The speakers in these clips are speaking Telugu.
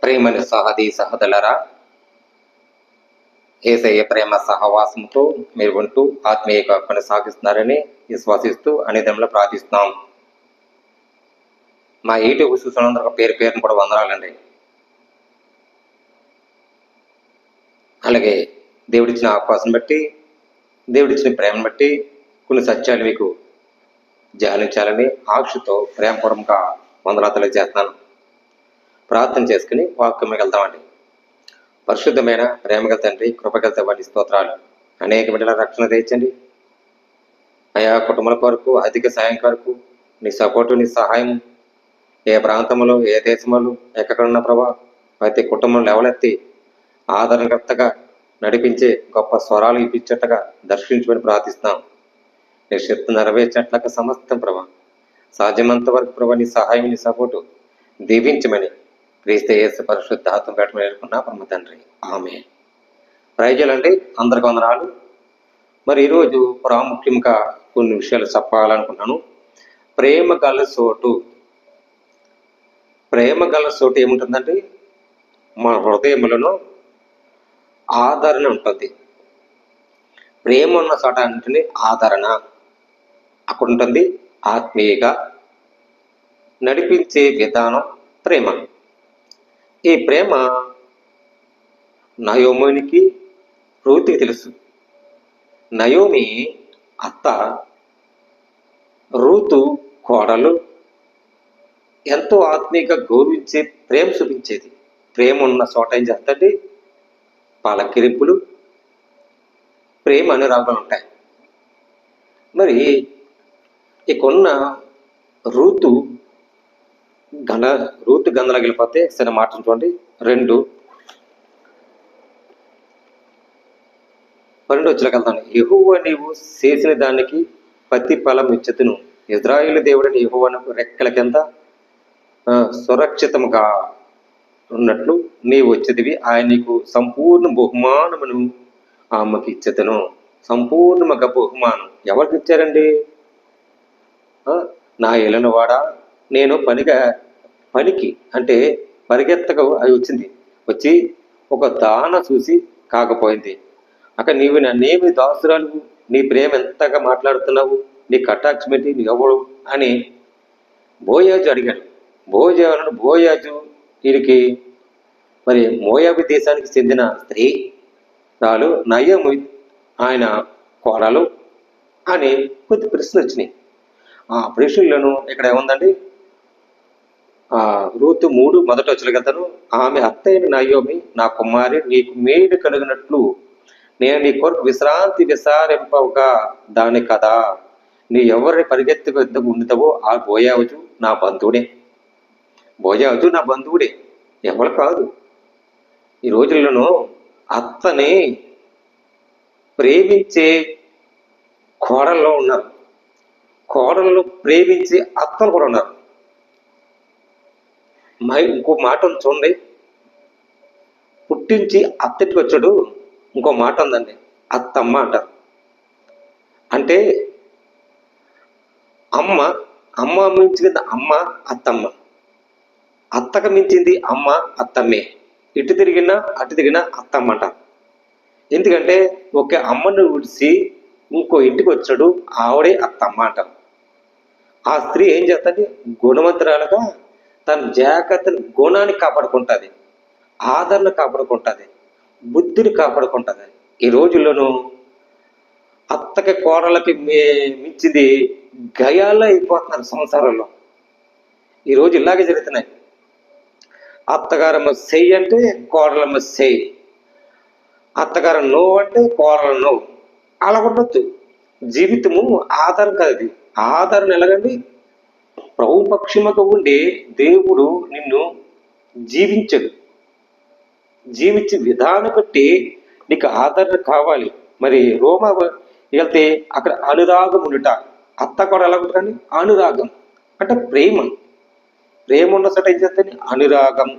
ప్రేమని సహది సహదలరా, యేసయ్య ప్రేమ సహవాసంతో మీరు ఉంటూ ఆత్మీయ కొనసాగిస్తున్నారని విశ్వసిస్తూ అనేదంలో ప్రార్థిస్తున్నాం. మా యూట్యూబ్ చూసినందుకు పేరు పేరును కూడా వందనాలండి. అలాగే దేవుడిచ్చిన అవకాశం బట్టి, దేవుడిచ్చిన ప్రేమను బట్టి కొన్ని సత్యాలు మీకు జాలించాలని ఆక్షతో ప్రేమపూర్వకంగా వందనాలు తెలియజేస్తున్నాను. ప్రార్థన చేసుకుని వాక్యంలోకి వెళ్తామండి. పరిశుద్ధమైన ప్రేమగల తండ్రి, కృపగల వాటి స్తోత్రాలు. అనేక బిడ్డల రక్షణ తెచ్చండి అయా. కుటుంబాల కొరకు, అధిక సాయం కొరకు నీ సపోర్టు, నీ సహాయం ఏ ప్రాంతంలో, ఏ దేశంలో ఎక్కడున్న ప్రభా ప్రతి కుటుంబంలో ఎవలెత్తి ఆదరణకర్తగా నడిపించే గొప్ప స్వరాలు ఇప్పించేట్టుగా దర్శించమని ప్రార్థిస్తున్నాం. నీ శక్తి నెరవేర్చినట్లుగా సమస్తం ప్రభా సాధ్యమంత వరకు ప్రభా నీ సహాయం, నీ సపోర్టు దీవించమని క్రీస్తు యేసు పరిశుద్ధాత్మ పెట్టమని వేడుకున్నా పరమ తండ్రి, ఆమేన్. ప్రజలండి, అందరికి వందనాలు. మరి ఈరోజు ప్రాముఖ్యంగా కొన్ని విషయాలు చెప్పాలనుకున్నాను. ప్రేమ గల చోటు. ప్రేమ గల చోటు ఏముంటుందండి? మన హృదయములను ఆదరణ ఉంటుంది. ప్రేమ ఉన్న చోట అంటే ఆదరణ అక్కడ ఉంటుంది. ఆత్మీయగా నడిపించే విధానం ప్రేమ. ఈ ప్రేమ నయోమికి, రూతుకి తెలుసు. నయోమి అత్త, రూతు కోడలు ఎంతో ఆత్మీయంగా గౌరవించే ప్రేమ చూపించేది. ప్రేమ ఉన్న చోట ఏం చేస్తుంది? పలకరింపులు, ప్రేమ అనురాగాలు ఉంటాయి. మరి ఇకున్న రూతు గంధలకు వెళ్ళిపోతే సరే మాట చూడండి. 2:12 వెళ్తాను. యెహోవా నీవు చేసిన దానికి ప్రతి ఫలం ఇచ్చుతును. ఇజ్రాయేలు దేవుడిని యెహోవాకు రెక్కల కింద సురక్షితముగా ఉన్నట్లు నీవు వచ్చేదివి. ఆయన నీకు సంపూర్ణ బహుమానమును ఆమెకి ఇచ్చేతను. సంపూర్ణముగా బహుమానం ఎవరికి ఇచ్చారండి? నా ఏలిన వాడా, నేను పనికి అంటే పరిగెత్తగా అది వచ్చింది. వచ్చి ఒక దాన చూసి కాకపోయింది. అక్కడ నీవు నన్నేమి దాసురాలు, నీ ప్రేమ ఎంతగా మాట్లాడుతున్నావు, నీ కటాక్షమేంటి, నీ ఎవడు అని బోయాజు అడిగాడు. బోయాజు వీరికి మరి మోయాబు దేశానికి చెందిన స్త్రీ రాలు నయోమి ఆయన కోడలు అని కొద్ది ప్రశ్నలు వచ్చినాయి. ఆ ప్రశ్నలను ఇక్కడ ఏముందండి? రూతు 3:1 ఆమె అత్తయ్యని నయోమి, నా కుమారి నీకు మేలు కలిగినట్లు నేను నీ కొరకు విసారింపవుగా దాని కదా. నీ ఎవరిని పరిగెత్తుకు ఎద్దకు ఉండుతావో ఆ బోయాజు నా బంధువుడే. బోయాజు నా బంధువుడే, ఎవరు కాదు. ఈ రోజుల్లోనూ అత్తని ప్రేమించే కోడల్లో ఉన్నారు, కోడలను ప్రేమించే అత్తలు కూడా ఉన్నారు. ఇంకో మాట చూడండి, పుట్టించి అత్తటికి వచ్చాడు. ఇంకో మాట ఉందండి, అత్తమ్మ అంటారు. అంటే అమ్మ మించింది అమ్మ అత్తమ్మ, అత్తకు మించింది అమ్మ అత్తమ్మే. ఇటు తిరిగినా అటు తిరిగినా అత్తమ్మ అంటారు. ఎందుకంటే ఒక అమ్మను విడిచి ఇంకో ఇంటికి వచ్చాడు, ఆవిడే అత్తమ్మ అంటారు. ఆ స్త్రీ ఏం చేస్తుంది? గుణవంతురాలుగా తన జాగ్రత్తను, గుణాన్ని కాపాడుకుంటుంది, ఆదరణ కాపాడుకుంటుంది, బుద్ధిని కాపాడుకుంటుంది. ఈ రోజుల్లోనూ అత్తకి కోడలకి మించింది గయాల్లో అయిపోతున్నారు సంసారంలో. ఈరోజు ఇలాగే జరుగుతున్నాయి. అత్తగారమ్మ సెయ్యి అంటే కోడలమ్మ సెయ్యి, అత్తగారు నో అంటే కోడలు నో. అలా ఉండొద్దు. జీవితము ఆధారం కాదు. ఆధారం ఎలాగండి? ప్రభుపక్షముగా ఉండే దేవుడు నిన్ను జీవించడు. జీవించే విధానం బట్టి నీకు ఆదరణ కావాలి. మరి రోమా వెళ్తే అక్కడ అనురాగం ఉండుట. అత్త కూడా ఎలా ఉంటుంది? అనురాగం అంటే ప్రేమ. ప్రేమ ఉన్న చోట ఏం చేస్తుంది? అనురాగం,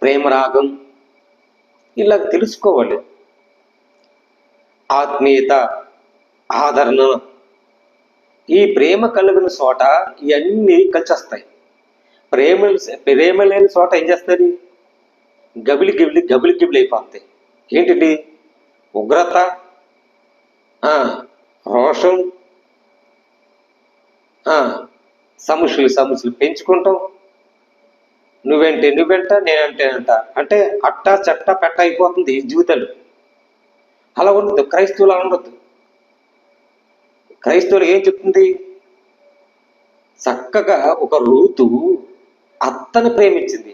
ప్రేమరాగం ఇలా తెలుసుకోవాలి. ఆత్మీయత, ఆదరణ, ఈ ప్రేమ కలిగిన చోట ఇవన్నీ కలిసి వస్తాయి. ప్రేమ లేని చోట ఏం చేస్తుంది? గబిలి అయిపోతాయి. ఏంటిది? ఉగ్రత, రోషం, సమస్యలు పెంచుకుంటాం. నువ్వెంట నేనంటేనంట అంటే అట్టా చట్ట పెట్ట అయిపోతుంది ఈ జీవితాలు. అలా ఉండదు. క్రైస్తవులా ఉండద్దు. క్రైస్తవులు ఏం చెప్తుంది? చక్కగా ఒక రూతు అత్తను ప్రేమించింది.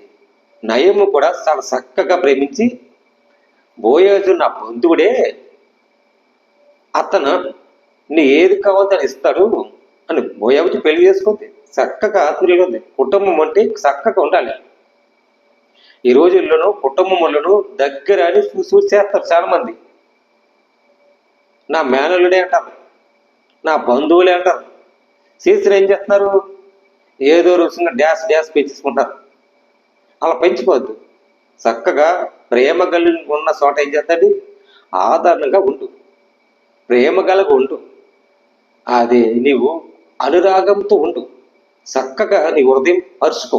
నయము కూడా చాలా చక్కగా ప్రేమించి, బోయోజు నా బంధువుడే, అతను నీ ఏది కావాలో అని ఇస్తాడు అని బోయోజు పెళ్లి చేసుకుంది. చక్కగా ఆత్మీయులు ఉంది. కుటుంబం అంటే చక్కగా ఉండాలి. ఈ రోజుల్లోనూ కుటుంబములను దగ్గర అని చూసి చేస్తారు చాలా మంది. నా మేనల్లుడే అంటారు, నా బంధువులే అంటారు. చేసిన ఏం చేస్తున్నారు? ఏదో రుసంగా డ్యాస్ పెంచుకుంటారు. అలా పెంచుకోవద్దు. చక్కగా ప్రేమ కలిగి ఉన్న చోట ఏం చేస్తుంది? ఆదరణగా ఉండు, ప్రేమ కలిగి ఉండు. అది నీవు అనురాగంతో ఉండు. చక్కగా నీ హృదయం పరుచుకో,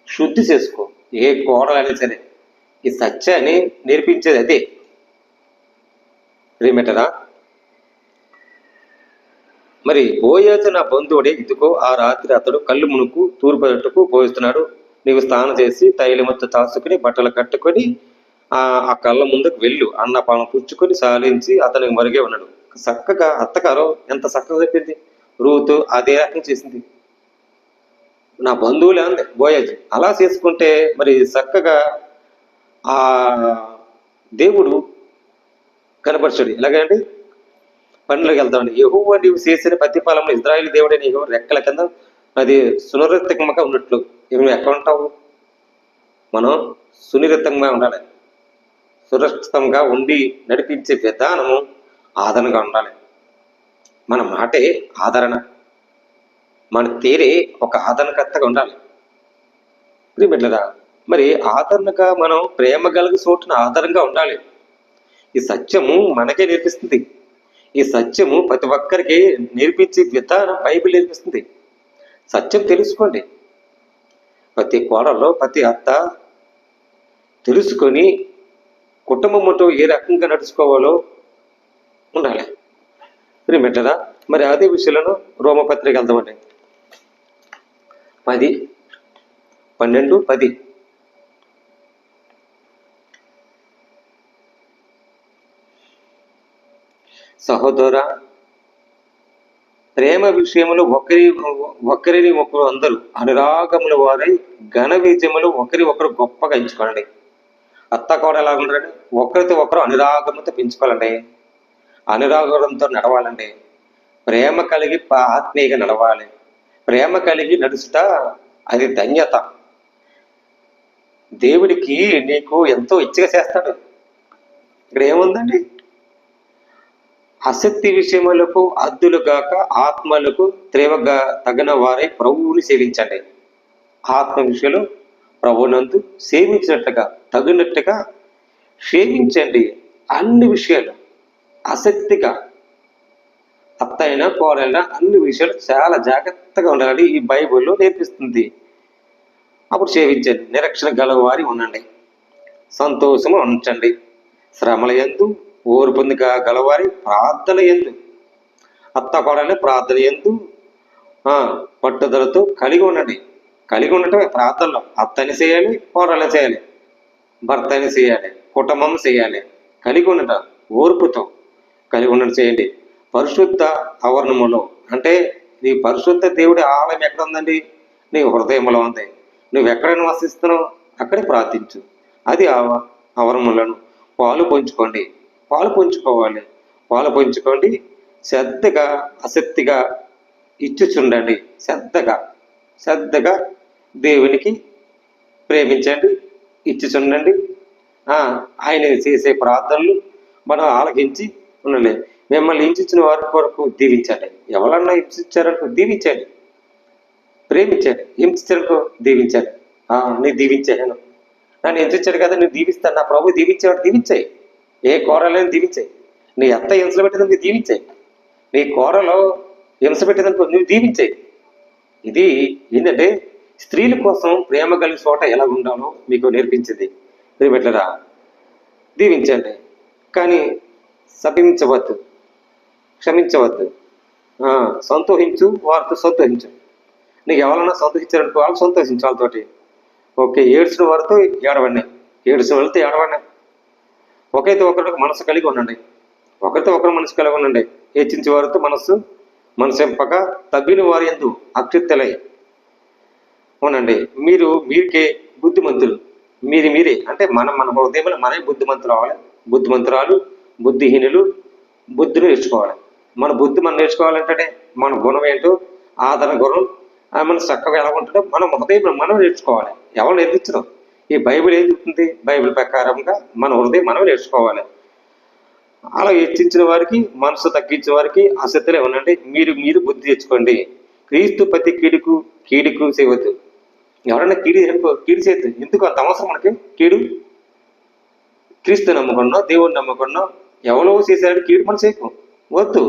శుద్ధి చేసుకో. ఏ కోడలైనా సరే ఈ సత్యాన్ని నేర్పించేది అదే. ప్రేమేటరా, మరి బోయోజు నా బంధువుడే, ఇదిగో ఆ రాత్రి అతడు కళ్ళు మునుకు తూర్పుకు పోయిస్తున్నాడు. నీవు స్నానం చేసి తైలముతో తాసుకుని బట్టలు కట్టుకొని ఆ కళ్ళ ముందుకు వెళ్ళు, అన్నపానం పుచ్చుకొని సాలించి అతనికి మరుగే ఉన్నాడు. చక్కగా అత్తగారు ఎంత చక్కగా చెప్పింది. రూతు అదే రకం చేసింది. నా బంధువులే అంది బోయోజు. అలా చేసుకుంటే మరి చక్కగా ఆ దేవుడు కనపరచాడు. ఎలాగండి? పనులకు వెళ్తామండి. యెహోవా నీవు చేసిన ప్రతిఫలంలో ఇజ్రాయేలు దేవుడైన యెహోవా రెక్కల కింద అది సునిరతంగా ఉన్నట్లు. నువ్వు ఎక్కడ ఉంటావు? మనం సునిరతంగా ఉండాలి. సురక్షితంగా ఉండి నడిపించే విధానము ఆదరణగా ఉండాలి. మన మాటే ఆదరణ, మన తీరే ఒక ఆదరణకర్తగా ఉండాలి. బిడ్డలారా, మరి ఆదరణగా మనం ప్రేమ కలిగి చోటున ఆదరణగా ఉండాలి. ఈ సత్యము మనకే నేర్పిస్తుంది. ఈ సత్యము ప్రతి ఒక్కరికి నేర్పించే విధానం బైబిల్ నేర్పిస్తుంది. సత్యం తెలుసుకోండి. ప్రతి కోడలో ప్రతి అత్త తెలుసుకొని కుటుంబంతో ఏ రకంగా నడుచుకోవాలో ఉండాలి. ప్రియమిత్రులారా, మరి అదే విషయంలో రోమపత్రిక వెళ్దామండి. 10:12-10. సహోదర, ప్రేమ విషయములు ఒకరిని ఒకరు అందరూ అనురాగముల వారై ఘన విజయములు ఒకరి ఒకరు గొప్పగా ఎంచుకోనండి. అత్త కూడా ఎలా ఉంటారండి? ఒకరితో ఒకరు అనురాగంతో పెంచుకోవాలండి. అనురాగంతో నడవాలండి. ప్రేమ కలిగి ఆత్మీయంగా నడవాలి. ప్రేమ కలిగి నడుచుట అది ధన్యత. దేవుడికి నీకు ఎంతో ఇచ్చగా చేస్తాడు. ఇక్కడ ఏముందండి? ఆసక్తి విషయములకు అద్దులు గాక ఆత్మలకు త్రేవగా తగిన వారై ప్రభువుని సేవించండి. ఆత్మ విషయంలో ప్రభువునందు సేవించినట్టుగా తగినట్టుగా సేవించండి. అన్ని విషయాలు ఆసక్తిగా, అత్తైనా కోడైనా అన్ని విషయాలు చాలా జాగ్రత్తగా ఉండాలని ఈ బైబిల్లో నేర్పిస్తుంది. అప్పుడు సేవించండి. నిరీక్షణ గలవారి ఉండండి. సంతోషము ఉంచండి. శ్రమల యందు ఓర్పు గలవారి ప్రార్థన యందు, అత్త కోడల్ని ప్రార్థన యందు పట్టుదలతో కలిగి ఉండండి. కలిగి ఉండటమే ప్రార్థనలో. అత్తని చేయాలి, కోడల్ని చేయాలి, భర్తని చేయాలి, కుటుంబం చేయాలి. కలిగి ఉండటం ఓర్పుతో కలిగి ఉండడం చేయండి. పరిశుద్ధ ఆవరణములో అంటే నీ పరిశుద్ధ దేవుడి ఆలయం ఎక్కడ ఉందండి? నీ హృదయంలో ఉంది. నువ్వు ఎక్కడ నివసిస్తున్నావు అక్కడే ప్రార్థించు. అది ఆవరణములను పాలు పంచుకోవాలి. పాలు పంచుకోండి. శ్రద్ధగా ఆసక్తిగా ఇచ్చుచుండండి. శ్రద్ధగా దేవునికి ప్రేమించండి, ఇచ్చుచుండండి. ఆయన చేసే ప్రార్థనలు మనం ఆలకించి ఉండండి. మిమ్మల్ని హింసించిన వారి కొరకు దీవించండి. ఎవరన్నా హింసించారనుకో దీవించండి, ప్రేమించండి. హింసించారనుకో దీవించండి. నేను దీవించాను, నన్ను హింసించాడు కదా, నేను దీవిస్తాను. నా ప్రభు దీవించేవాడు దీవించాయి. ఏ కూరలని దీవించాయి. నీ అత్త హింస పెట్టేదానికి దీవించాయి. నీ కూరలో హింస పెట్టేదానికి నువ్వు దీవించాయి. ఇది ఏంటంటే స్త్రీల కోసం ప్రేమ కలిగి చోట ఎలా ఉండాలో మీకు నేర్పించింది. ప్రియబిడ్డలారా, దీవించండి, కానీ శపించవద్దు, క్షమించవద్దు. సంతోషించు, వారితో సంతోషించు. నీకు ఎవరైనా సంతోషించారనుకో, వాళ్ళు సంతోషించు వాళ్ళతోటి. ఓకే, ఏడ్చిన వారితో ఏడవండి, ఏడ్చిన వాళ్ళతో ఏడవండి. ఒకరితో ఒకరికి మనసు కలిగి ఉండండి, ఒకరితో ఒకరు మనసు కలిగి ఉండండి. హెచ్చించే వారితో మనసెంపక తగ్గిన వారి యందు అక్షిత్తలై ఉండండి. మీరికే బుద్ధిమంతులు. మీరే అంటే మన హృదయంలో మనమే బుద్ధిమంతులు అవ్వాలి, బుద్ధిమంతురాలు, బుద్ధిహీనులు బుద్ధిని నేర్చుకోవాలి. మన బుద్ధి మనం నేర్చుకోవాలంటే మన గుణం ఏంటో, ఆదరణ గుణం మన చక్కగా ఎలా ఉంటుందో మనం హృదయం మనం నేర్చుకోవాలి. ఎవరు నేర్పించడం? ఈ బైబిల్ ఏం చెప్తుంది? బైబిల్ ప్రకారంగా మన హృదయం మనం నేర్చుకోవాలి. అలా హెచ్చించిన వారికి, మనసు తగ్గించిన వారికి ఆసక్తిలో ఉండండి. మీరు బుద్ధి తెచ్చుకోండి. క్రీస్తు ప్రతి కీడుకు చేయవద్దు. ఎవరైనా కీడు చేయొద్దు. ఎందుకు అంత అవసరం మనకి కీడు? క్రీస్తు నమ్ముకున్నాం, దేవుడిని నమ్ముకున్నాం, ఎవరో చేశాడు కీడు మనం చేయకు. వద్దు,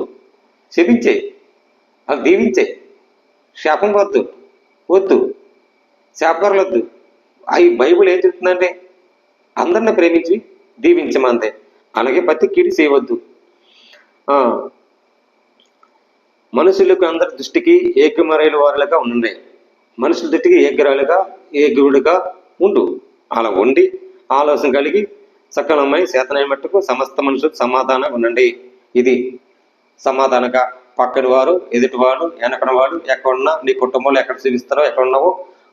శపించే, అది దీవించే. శాపం వద్దు, శాపకారులొద్దు. ఈ బైబిల్ ఏం చెప్తుందంటే అందరిని ప్రేమించి దీవించమంతే. అలాగే ప్రతి కీడు చేయవద్దు. మనుషులకు అందరి దృష్టికి ఏకమరైన వారులుగా ఉండండి. మనుషుల దృష్టికి ఏకరుడుగా ఉండు. అలా ఉండి ఆలోచన కలిగి సకలమై చేతనైన మట్టుకు సమస్త మనుషులకు సమాధానం ఉండండి. ఇది సమాధానంగా పక్కన వారు, ఎదుటివాడు, వెనకన వాడు, ఎక్కడున్నా నీ కుటుంబంలో ఎక్కడ జీవిస్తారో, ఎక్కడున్నావో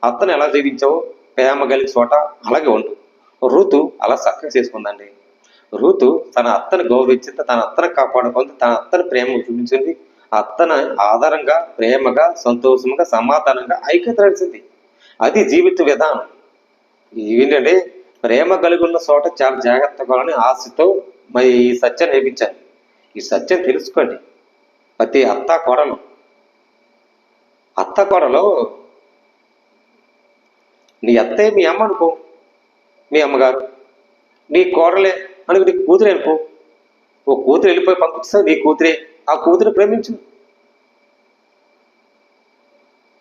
అత్తను ఎలా జీవించావో ప్రేమ కలిగి చోట అలాగే ఉండు. రూతు అలా చక్కగా చేసుకుందండి. రూతు తన అత్తను గౌరవించింది, తన అత్తను కాపాడుకుంది, తన అత్తను ప్రేమ చూపించింది. అత్తను ఆధారంగా, ప్రేమగా, సంతోషంగా, సమాధానంగా ఐక్యత నడిచింది. అది జీవిత విధానం. ఏంటంటే ప్రేమ కలిగి ఉన్న చోట చాలా జాగ్రత్తగా ఆశతో మరి ఈ సత్యం నేర్పించాను. ఈ సత్యం తెలుసుకోండి. ప్రతి అత్త కోడలో నీ అత్తే మీ అమ్మ అనుకో, మీ అమ్మగారు. నీ కోడలే అనుకు, నీ కూతురే అనుకో. ఓ కూతురు వెళ్ళిపోయి పంపిస్తావు, నీ కూతురే. ఆ కూతురు ప్రేమించు.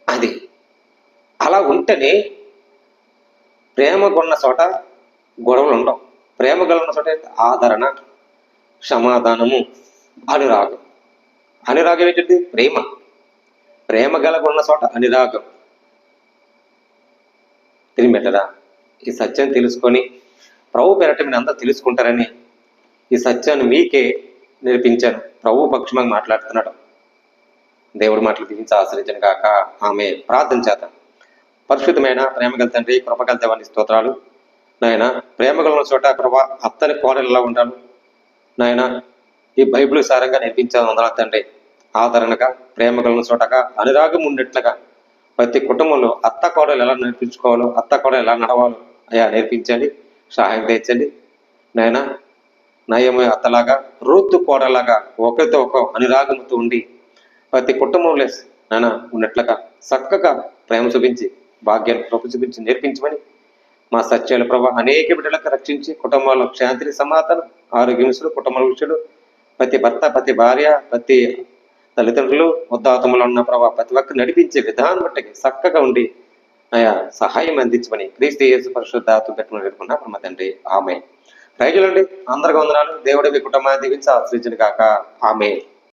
అది అలా ఉంటేనే ప్రేమ కొన్న చోట గొడవలు ఉండవు. ప్రేమ గల చోట ఆదరణ, సమాధానము, అనురాగం. అనురాగం ఏంటంటే ప్రేమ గలగొన్న చోట అనురాగం. తిరిగిపెట్టరా, ఈ సత్యం తెలుసుకొని ప్రభు పేరట మీరు అందరూ తెలుసుకుంటారని ఈ సత్యాన్ని మీకే నేర్పించాను. ప్రభు పక్షంగా మాట్లాడుతున్నాడు. దేవుడి మాటలు దీవించి ఆశ్రయించను కాక. ఆమె ప్రార్థన చేత. పరిశుద్ధమైన ప్రేమగల తండ్రి, కృపగల దేవానికి స్తోత్రాలు. నాయన, ప్రేమగల చోట ప్రభా అత్తని కోడలు ఎలా ఉంటాను నాయన, ఈ బైబిల్ సారంగా నేర్పించాను. వందనాలు తండ్రి. ఆదరణగా, ప్రేమగల చోటగా, అనురాగం ఉండేట్లుగా ప్రతి కుటుంబంలో అత్త కోడలు ఎలా నేర్పించుకోవాలో, అత్త కోడలు ఎలా నడవాలో అయ్యా నేర్పించండి, సహాయం తెచ్చండి నాయన. నయమే అత్తలాగా, రూతు కోడలాగా ఒకరితో ఒక అనురాగంతో ఉండి ప్రతి కుటుంబంలో నాయన ఉన్నట్లుగా చక్కగా ప్రేమ చూపించి, భాగ్యాన్ని కృప చూపించి నేర్పించమని మా సత్యాల ప్రభా అనేక బిడ్డలకు రక్షించి కుటుంబాల్లో శాంతిని, సమాధానం, ఆరోగ్య విషయాలు, కుటుంబాల విషయాలు, ప్రతి భర్త, ప్రతి భార్య, ప్రతి తల్లిదండ్రులు, ఉద్దాతములు ఉన్న ప్రభావ ప్రతి ఒక్కరు నడిపించే విధానం బట్టి చక్కగా ఉండి ఆయా సహాయం అందించమని క్రీస్తు యేసు పరిశుద్ధాత్మ పెట్టుకుని పెట్టుకున్నా బ్రహ్మ తండ్రి. ఆమె. రైతులండి, అందరికి వందనాలు. దేవుడి మీ కుటుంబాన్ని దీవించి ఆశ్రయించను కాక. ఆమె.